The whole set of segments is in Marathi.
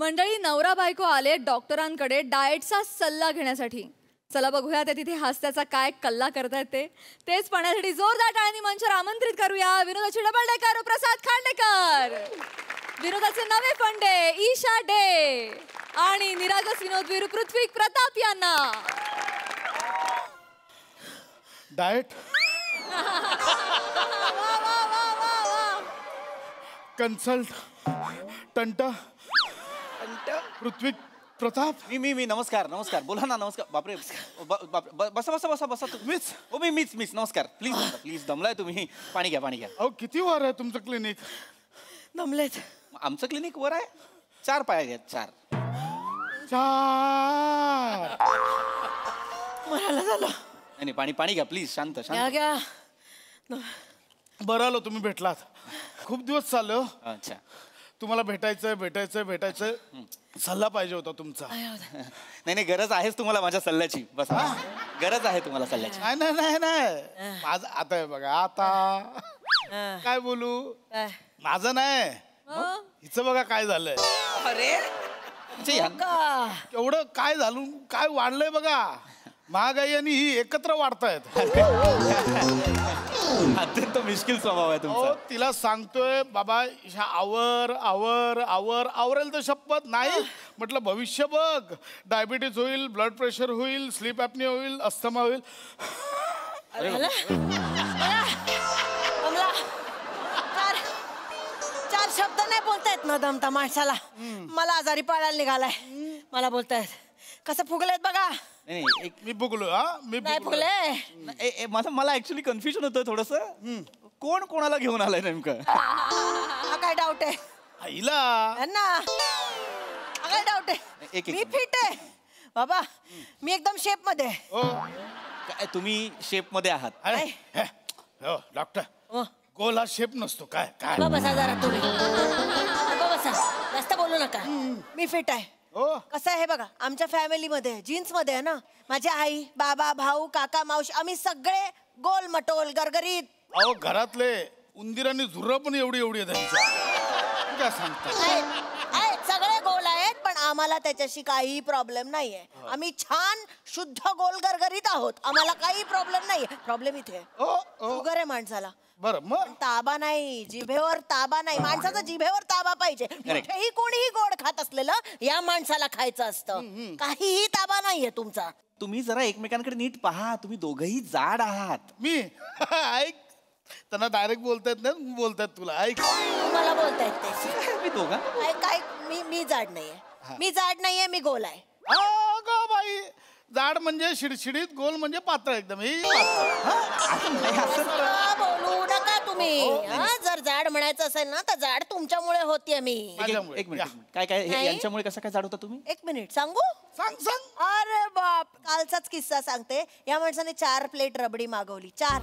मंडळी नवरा बायको आले डॉक्टरांकडे डाएटचा सल्ला घेण्यासाठी. चला बघूया ते तिथे हास्याचा काय कल्ला करतायत तेच पाहण्यासाठी जोरदार टाळ्यांनी मंचावर आमंत्रित करूया विनोदाची डबल डेकर प्रसाद खांडेकर, विनोदाचे नवे फंडे ईशा डे आणि निरागस विनोदवीर पृथ्वी प्रताप यांना. डाएट कन्सल्ट टंटा पृथ्वी प्रताप. मी नमस्कार नमस्कार बोला ना. नमस्कार. बापरे बसा बसा बसा बसा. मीच हो मीच नमस्कार. प्लीज दमलाय तुम्ही. पाणी घ्या पाणी घ्या. अहो किती वर आहे तुमचं क्लिनिक? दमलेत. आमचं क्लिनिक वर आहे. 4 पाय आहेत. 4 मरायला झालं. नाही पाणी पाणी घ्या प्लीज. शांत शांत घ्या. बरं आलो तुम्ही भेटलात. खूप दिवस चाललो. अच्छा तुम्हाला भेटायचंय सल्ला पाहिजे होता तुमचा. नाही गरज आहेच तुम्हाला माझ्या सल्ल्याची. बस गरज आहे तुम्हाला सल्ल्याची. नाही माझं आता आहे बघा. आता काय बोलू. माझं नाही हिचं बघा काय झालंय. अरे एवढं काय झालं काय वाढलंय बघा. महागाई आणि ही एकत्र वाढतायत. अत्यंत मुश्किल स्वभाव आहे तुमचा. तिला सांगतोय बाबा ह्या आवरेल तर शपथ नाही. म्हटलं भविष्य बघ. डायबिटीज होईल, ब्लड प्रेशर होईल, स्लीप ॲपनिया होईल, अस्थमा होईल. चार शब्द नाही बोलतायत न दमता माणसाला. मला आजारी पडायला निघालाय. मला बोलतायत कसं फुगलेत बघा. नाही मी फुगलो. मी फुगले. मला ऍक्च्युली कन्फ्युजन होतं थोडस. कोण कोणाला घेऊन आलाय नेमकं. काय डाऊट आहे हिला ना. काय डाऊट आहे. मी फिट आहे बाबा. मी एकदम शेप मध्ये. तुम्ही शेप मध्ये आहात. डॉक्टर गोल हा शेप नसतो. काय काय बसा जरा तुम्ही. बसा जास्त बोलू नका. मी फिट आहे. कसं आहे बघा आमच्या फॅमिलीमध्ये जीन्स मध्ये आहे ना. माझी आई बाबा भाऊ काका मावशी आम्ही सगळे गोल मटोल गरगरीत. अहो घरातले उंदीर आणि झुर्र पण एवढी आहे त्यांच्या. काय सांगता. सगळे गोल आहेत पण आम्हाला त्याच्याशी काही प्रॉब्लेम नाहीये. आम्ही छान शुद्ध गोल गरगरीत आहोत. आम्हाला काही प्रॉब्लेम नाहीये. प्रॉब्लेम इथे शुगर आहे माणसाला. बरं मग ताबा नाही. जिभेवर ताबा नाही. माणसाचा जिभेवर ताबा पाहिजे. कुठेही कोणीही गोड खात असलेलं या माणसाला खायचं असतं. काहीही ताबा नाहीये तुमचा. तुम्ही जरा एकमेकांकडे नीट पहा. तुम्ही दोघही जाड आहात. मी ऐक त्यांना डायरेक्ट बोलतायत ना. बोलतायत तुला. ऐक मला बोलतायत ते. मी दोघा काय मी जाड नाहीये. मी जाड नाहीये. मी गोल आहे. बाई जाड म्हणजे शिडशिडीत, गोल म्हणजे पातळ एकदम. बोलू नका तुम्ही. जर जाड म्हणायचं असेल ना तर जाड तुमच्यामुळे होतीये मी. एक मिनिट काय यांच्यामुळे कसं काय जाड होता तुम्ही. 1 मिनिट सांगू. सांग. अरे बाप कालचाच किस्सा सांगते. या माणसाने 4 प्लेट रबडी मागवली. 4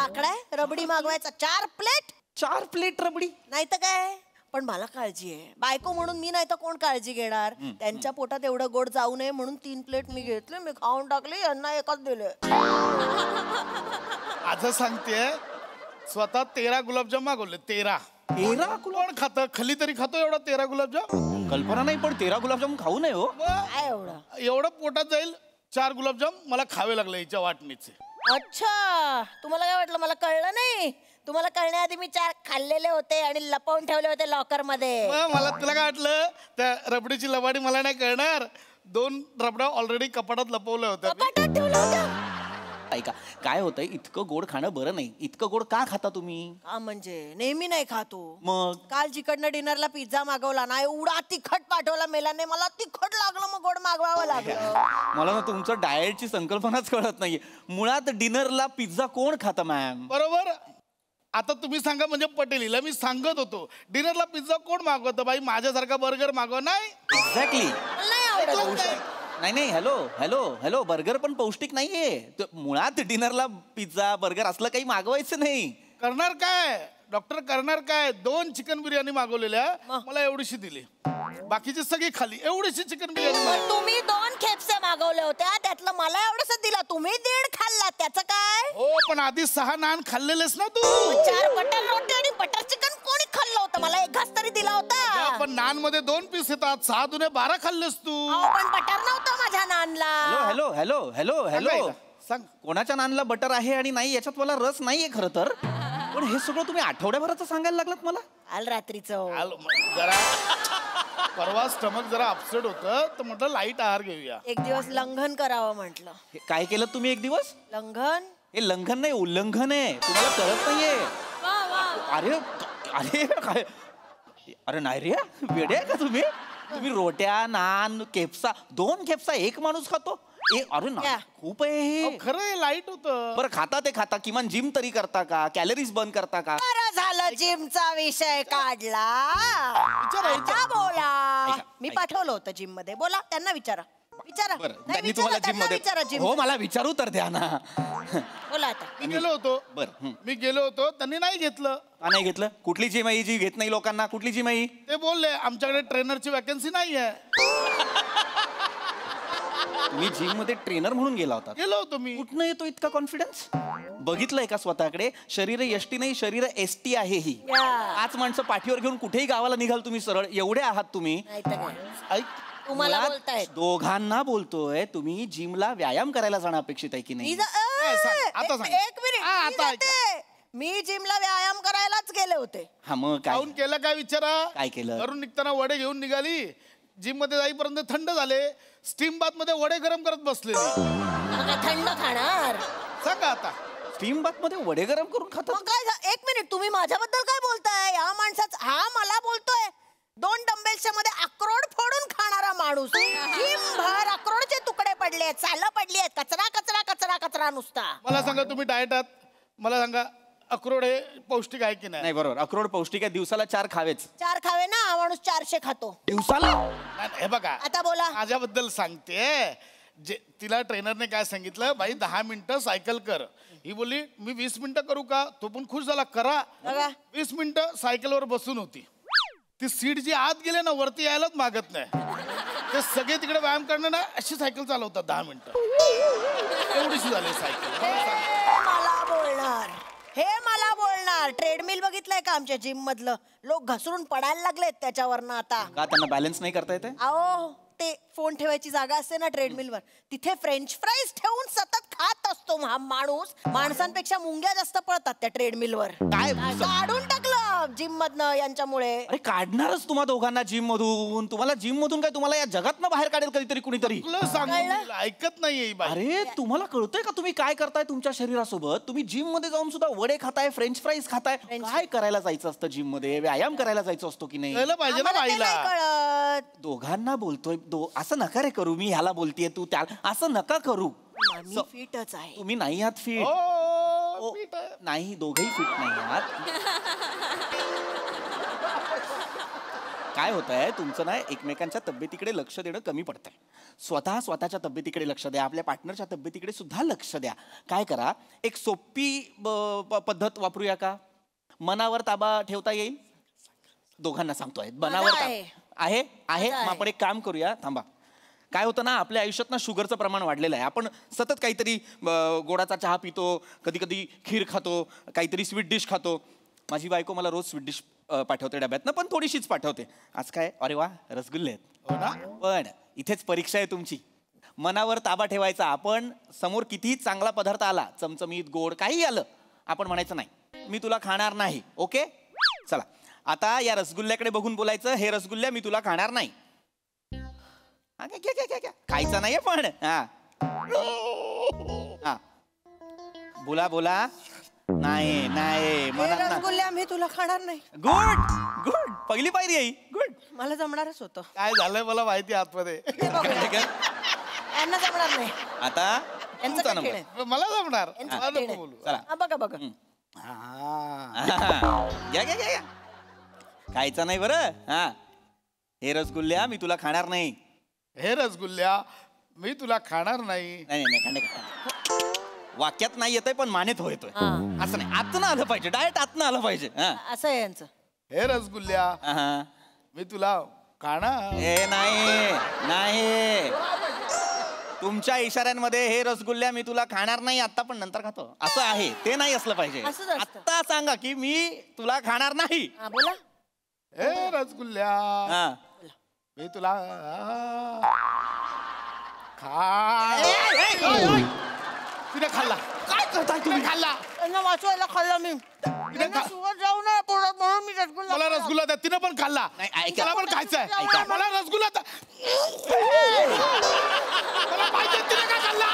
आकडा रबडी मागवायचा. 4 प्लेट. 4 प्लेट रबडी नाही तर काय. पण मला काळजी आहे बायको म्हणून. मी नाही तर कोण काळजी घेणार. त्यांच्या पोटात एवढं गोड जाऊ नये म्हणून 3 प्लेट मी घेतले. मी खाऊन टाकले. यांना एकच दिले. आज सांगते स्वतः 13 गुलाबजाम मागवले. 13 कोण खातं. खली तरी खातो एवढा 13 गुलाबजाम. कल्पना नाही पण 13 गुलाबजाम खाऊ नये हो. काय एवढं पोटात जाईल. 4 गुलाबजाम मला खावे लागले हिच्या वाटणीचे. अच्छा तुम्हाला काय वाटलं मला कळलं नाही. तुम्हाला कळण्याआधी मी 4 खाल्लेले होते आणि लपवून ठेवले होते लॉकर मध्ये. मला तुला काय वाटलं त्या रबडीची लबाडी मला नाही कळणार. 2 रबडा ऑलरेडी कपाटात लपवल्या होत्या. ऐका काय होतंय इतकं गोड खाणं बरं नाही. इतकं गोड का खाता तुम्ही. म्हणजे नेहमी नाही खातो. मग काल जिकडनं डिनरला पिझ्झा मागवला ना एवढा तिखट पाठवला मेलाने. मला तिखट लागलं मग गोड मागवावं लागलं. मला ना तुमचं डाएटची संकल्पनाच कळत नाहीये. मुळात डिनरला पिझ्झा कोण खातं मॅम. बरोबर. आता तुम्ही सांगा म्हणजे पटेलीला मी सांगत होतो डिनरला पिझ्झा कोण मागवतं बाई. माझ्यासारखा बर्गर मागव. नाही एक्झॅक्टली. नाही आवडत. नाही हॅलो बर्गर पण पौष्टिक नाहीये. मुळात डिनरला पिझ्झा बर्गर असलं काही मागवायचं नाही. करणार काय डॉक्टर करणार काय. 2 चिकन बिर्याणी मागवलेल्या मला एवढीशी दिली. बाकीची सगळी खाली. एवढीशी चिकन बिर्याणी. तुम्ही 2 खेपसे मागवले होत्या त्यातलं मला एवढंच दिलं. तुम्ही 1.5 खाल्ला त्याचं काय. हो पण आधी 6 नान खाल्लेलेस ना तू. 4 बटर रोटी आणि बटर चिकन कोणी खाल्लं होतं. मला 1 घास तरी दिला होता. पण नान मध्ये 2 पीस येतात, 6 दुने 12 खाल्लेस तू. अहो, पण बटर नव्हतं माझ्या नानला. Hello hello hello hello hello सांग. कोणाच्या नानला बटर आहे आणि नाही याच्यात मला रस नाहीये खरं तर, पण हे सगळं तुम्ही आठवड्याभराचं सांगायला लागलात मला. काल रात्रीचं. जरा परवा स्टमक जरा अपसेट होतं तर म्हटलं लाईट आहार घेऊया. एक दिवस लंघन करावं म्हटलं. हे काय केलं तुम्ही एक दिवस? लंघन. हे लंघन नाही उल्लंघन आहे, तुम्हाला कळत नाहीये. अरे अरे काय अरे नाही रे वेडे आहे का तुम्ही? तुम्ही रोट्या नान केप्सा 2 केप्सा एक माणूस खातो. अरे ना खूप आहे हे. खरं हे लाईट होतं. बरं खाता ते खाता, किमान जिम तरी करता का? कॅलरीज बर्न करता का? बरं झालं जिमचा विषय काढला. आता बोला. मी पाठवलं होतं जिम मध्ये. बोला त्यांना विचारा. विचारा. बरं नाही, त्यांनी विचारा, तुम्हाला जिम त्यांना मध्ये विचारा जिम. हो मला विचारू तर द्या ना. बोला आता. मी गेलो होतो. बरं मी गेलो होतो त्यांनी नाही घेतलं. का नाही घेतलं? कुठली जिम आहे जी घेत नाही लोकांना? कुठली जिम आहे? ते बोलले आमच्याकडे ट्रेनरची वॅकन्सी नाहीये. तुम्ही जिम मध्ये ट्रेनर म्हणून गेला होता? गेलो होतो मी. कुठनं येतो इतका कॉन्फिडन्स? बघितलंय का स्वतःकडे? शरीर एसटी नाही, शरीर एसटी आहे ही. 5 माणसं पाठीवर घेऊन कुठेही गावाला निघाल तुम्ही सरळ. एवढे आहात तुम्ही. नाही तर काय. ऐक तुम्हाला मुळात बोलतायत. दोघांना बोलतोय. तुम्ही जिमला व्यायाम करायला जाणं अपेक्षित आहे की नाही? सांग, आता सांग. एक मिनिट. हा, मी आता जाते. मी जिमला व्यायाम करायलाच गेले होते. हा मग काय जाऊन केलं काय विचारा. काय केलं? घरून निघताना वडे घेऊन निघाली. जिम मध्ये जाईपर्यंत थंड झाले. स्टीम बाथ मध्ये वडे गरम करत बसले. मग काय थंड खाणार? सांगा आता. स्टीम बाथ मध्ये वडे गरम करून खातात? मग काय एक मिनिट. तुम्ही माझ्याबद्दल काय बोलताय? या माणसाचा हा मला बोलतोय 2 डंबेल्सच्या मध्ये अक्रोड फोडून खाणारा माणूस. जिमभर अक्रोडचे तुकडे पडले, सालं पडली आहेत, कचरा कचरा कचरा कचरा नुसता. मला सांगा तुम्ही डाएट आहात. मला सांगा अक्रोड हे पौष्टिक आहे की नाही? नाही बरोबर, अक्रोड पौष्टिक आहे. दिवसाला 4 खावेच. 4 खावे ना. हा माणूस 400 खातो दिवसाला? नाही, हे बघा आता बोला. माझ्याबद्दल सांगते. जे तिला ट्रेनरने काय सांगितलं, बाई 10 मिनिटं सायकल कर. ही बोलली मी 20 मिनिटं करू का? तो पण खुश झाला. करा. बघा. 20 मिनिटं सायकलवर बसून होती. ती सीट जी आत गेले ना वरती यायलाच मागत नाही. ते सगळे तिकडे व्यायाम करणं ना अशी सायकल चालवतात 10 मिनिटं. एवढीशी झाली सायकल. मला बोलणार. हे मला बोलणार. ट्रेडमिल बघितलंय का आमच्या जिम मधलं? लोक घसरून पडायला लागलेत त्याच्यावरनं आता. का त्यांना बॅलन्स नाही करता येते? अहो ते फोन ठेवायची जागा असते ना ट्रेडमिलवर, तिथे फ्रेंच फ्राईज ठेवून सतत खात असतो हा माणूस. माणसांपेक्षा मुंग्या जास्त पळतात त्या ट्रेडमिलवर. काय? काढून टाकलं जिम मधनं यांच्यामुळे. अरे काढणारच तुम्हा दोघांना जिम मधून. तुम्हाला जिम मधून काय तुम्हाला या जगातनं बाहेर काढेल कधीतरी कुणीतरी. तुला सांगून दिलं, ऐकत नाहीये ही बाई. अरे तुम्हाला कळतंय का तुम्ही काय करताय तुमच्या शरीरासोबत? तुम्ही जिम मध्ये जाऊन सुद्धा वडे खाताय, फ्रेंच फ्राईज खाताय. काय करायला जायचं असतं जिम मध्ये? व्यायाम करायला जायचं असतो की नाही? कळलं पाहिजे ना आम्हाला ते बाईला. नाही कळत. दोघांना बोलतोय. असं नका रे करू. मी ह्याला बोलतेय तू त्या असं नका करू. मी फिटच आहे. तुम्ही नाही आहात फिट. हो, पीठ आहे. नाही दोघही फिट नाही आहात. काय होत आहे तुमचं ना, एकमेकांच्या तब्येतीकडे लक्ष देणं कमी पडतंय. स्वतःच्या तब्येतीकडे लक्ष द्या. आपल्या पार्टनरच्या तब्येतीकडे सुद्धा लक्ष द्या. काय करा, एक सोपी पद्धत वापरूया का? मनावर ताबा ठेवता येईल. दोघांना सांगतोय मनावर आहे. आहे आहे आहे. मग आपण एक काम करूया. थांबा. काय होतं ना, आपल्या आयुष्यात ना शुगरचं प्रमाण वाढलेलं आहे. आपण सतत काहीतरी गोडाचा चहा पितो, कधी कधी खीर खातो, काहीतरी स्वीट डिश खातो. माझी बायको मला रोज स्वीट डिश पाठवते डब्यातनं, पण थोडीशीच पाठवते. आज काय? अरे वा, रसगुल्ले आहेत. हो ना? पण इथेच परीक्षा आहे तुमची. मनावर ताबा ठेवायचा. आपण समोर कितीही चांगला पदार्थ आला, चमचमीत गोड काही आलं, आपण म्हणायचं नाही मी तुला खाणार नाही. ओके चला, आता या रसगुल्ल्याकडे बघून बोलायचं, हे रसगुल्ल्या मी तुला खाणार नाही. खायचं नाहीये पण. हा हा बोला बोला. नाही नाही मनात ना. रसगुल्ल्या मी तुला खाणार नाही. गुड गुड, पहिली पायरी आहे. गुड. मला जमणारच होतं. काय झालंय मला माहिती आतमध्ये. यांना जमणार नाही. आता यांचं तुमचा कठीण नंबर. आहे. मला जमणार. यांचं मला कठीण नको आहे. बोलू. चला. हा, बघा बघा. घ्या घ्या घ्या. खायचं नाही बरं. हा, हे रसगुल्ल्या मी तुला खाणार नाही. हे रसगुल्ल्या मी तुला खाणार नाही. नाही नाही खाणे. वाक्यात नाही येतंय पण मानेत हो येतोय. असं नाही, आतनं आलं पाहिजे. डायरेक्ट आतनं आलं पाहिजे. हा असं आहे यांचं. हे रसगुल्ल्या हा. मी तुला खाणार. हे नाही नाही, तुमच्या इशाऱ्यांमध्ये हे रसगुल्ल्या मी तुला खाणार नाही आता पण नंतर खातो असं आहे. ते नाही असलं पाहिजे. असंच असतं. आता सांगा की मी तुला खाणार नाही. हा बोला. ए रसगुल्ल्या हा मी तुला खा तिने खाल्ला. काय करताय तुम्ही? खाल्ला. त्यांना वाचवायला खाल्ला मी. त्यांना शुगर जाऊ नये पोटात म्हणून मी रसगुल्ला मला रसगुल्ला द्या. तिने पण खाल्ला. नाही, ऐका. मला पण खायचंय. ऐका. मला रसगुल्ला द्या. मला पाहिजे. तिने काय खाल्ला?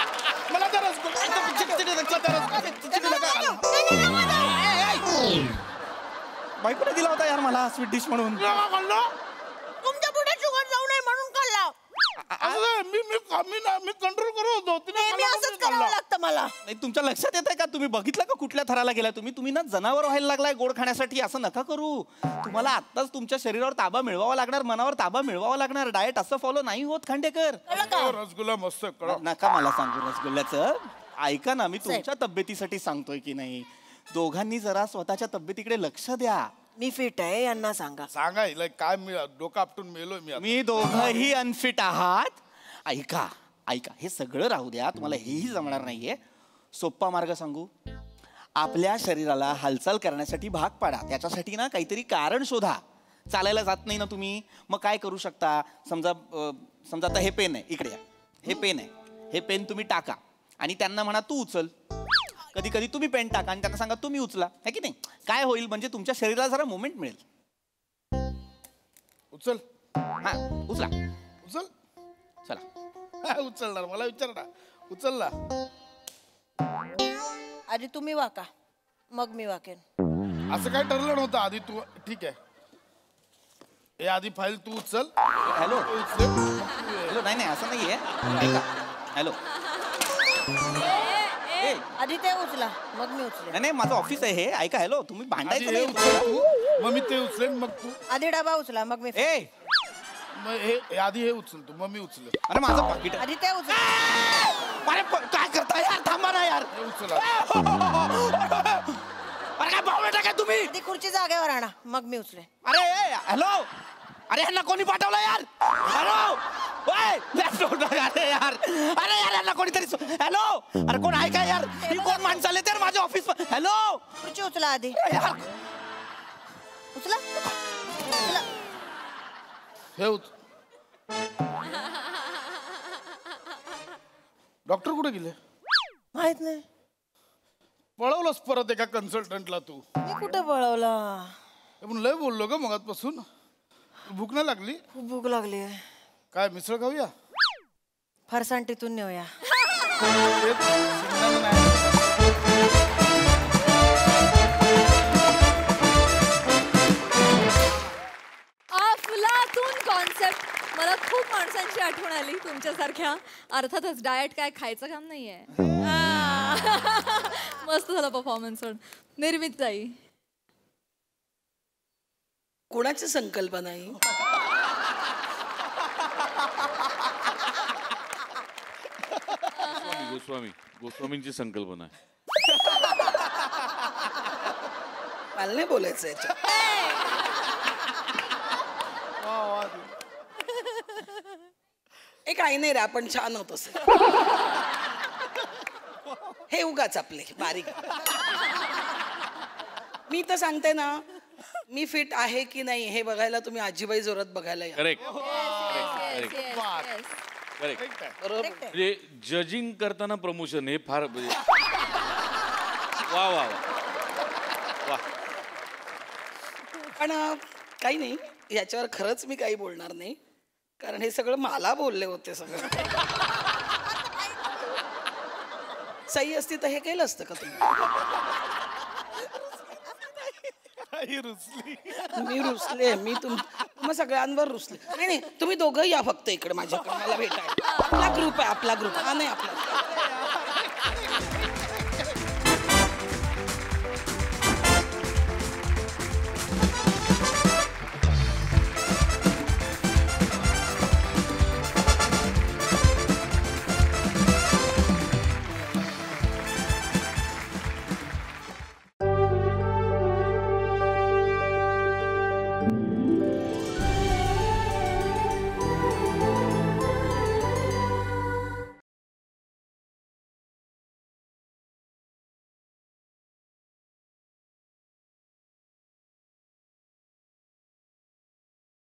मला त्या रसगुल्ला बायकोने दिला होता यार मला स्वीट डिश म्हणून. खाल्ला. तुमच्या पोटात शुगर जाऊ नये म्हणून खाल्ला. मी कंट्रोल करत होतो. तिने नेहमी खाल्ला असंच म्हणून करावं खाल्ला. लागतं मला. नाही तुमच्या लक्षात येत आहे का? तुम्ही बघितलं का कुठल्या थराला गेलाय तुम्ही? तुम्ही ना जनावर व्हायला लागलाय गोड खाण्यासाठी. असं नका करू. तुम्हाला आत्ताच तुमच्या शरीरावर ताबा मिळवावा लागणार, मनावर ताबा मिळवावा लागणार. डाएट असं फॉलो नाही होत खांडेकर. रसगुल्ला मस्त कळा. नका मला सांगू रसगुल्ल्याचं. ऐका ना, मी तुमच्या तब्येतीसाठी सांगतोय की नाही. दोघांनी जरा स्वतःच्या तब्येतीकडे लक्ष द्या. मी फिट आहे यांना सांगा. सांगा हिला काय मी डोकं आपटून मेलोय मी आता. मी दोघंही अनफिट आहात. ऐका ऐका, हे सगळं राहू द्या. तुम्हाला हेही जमणार नाहीये. सोप्पा मार्ग सांगू. आपल्या शरीराला हालचाल करण्यासाठी भाग पाडा. त्याच्यासाठी ना काहीतरी कारण शोधा. चालायला जात नाही ना तुम्ही, मग काय करू शकता? समजा समजा आता हे पेन आहे, इकडे या. हे पेन आहे, हे पेन तुम्ही टाका आणि त्यांना म्हणा तू उचल. कधी कधी तुम्ही पेन टाका आणि त्यांना सांगा तुम्ही उचला. है की नाही? काय होईल म्हणजे तुमच्या शरीराला जरा मुवमेंट मिळेल. उचल. हा उचला. उचल. चला उचलणार. मला विचार ना. उचलला. आधी तुम्ही वाका मग मी वाकेन. असं काय ठरलं नव्हतं आधी. तू ठीक आहे. हे आधी फाईल तू उचल. हॅलो तू उचल. हॅलो. नाही नाही असं नाहीये. ऐका. हॅलो. आधी ते उचला मग मी उचले. नाही नाही माझं ऑफिस आहे हे. ऐका. हॅलो तुम्ही आधी भांडायचं हे नाही. उचल तू. मग मी ते उचलेन मग तू. आधी डबा उचला मग मी ए मग हे आधी हे उचल तू मग मी उचल. अरे माझं पाकिट. आधी ते उचला. अरे काय करता यार? थांबा ना यार. हे उचल. अरे काय बावळट काय तुम्ही? आधी खुर्ची जागेवर आणा मग मी उचले. अरे हॅलो. अरे यांना कोणी पाठवलं यार? हॅलो. अरे यार. अरे यार यांना कोणीतरी हॅलो. अरे कोण आहे का यार? ही कोण माणसं आले तर माझ्या ऑफिस. हॅलो. खुर्ची उचला आधी. यार. उचला उचला. हे डॉक्टर कुठे गेले? माहित नाही. पळवलंस परत एका कन्सल्टंटला तू. मी कुठे पळवला? पण लय बोललो ग मगातपासून. भूक नाही लागली? खूप भूक लागली आहे. काय मिसळ खाऊया? फरसांटीतून नेऊया. शेंगदाणे नाही. अफलातून कॉन्सेप्ट. मला खूप माणसांची आठवण आली तुमच्यासारख्या. अर्थातच डाएट काय खायचं काम नाहीये. मस्त झाला परफॉर्मन्स. निर्मित ताई. कोणाची संकल्पना आहे? गोस्वामींची संकल्पना आहे. मला नाही बोलायचं याच्यात. हे काही नाही रे, आपण छान होत असे. हे उगाच आपले बारीक. मी तर सांगते ना, मी फिट आहे की नाही हे बघायला तुम्ही आजीबाई जोरात बघायला या. करेक्ट. बरोबर. म्हणजे जजिंग करताना प्रमोशन हे फार वा वा वा. पण काही नाही, याच्यावर खरंच मी काही बोलणार नाही, कारण हे सगळं मला बोलले होते सगळं. सही असती तर हे केलं असतं का तुम्ही? मी रुसले. मी तुम्हा सगळ्यांवर रुसले. नाही नाही, तुम्ही दोघं या फक्त इकडे माझ्याकडे मला भेटायला. आपला ग्रुप आहे, आपला ग्रुप. हा नाही आपला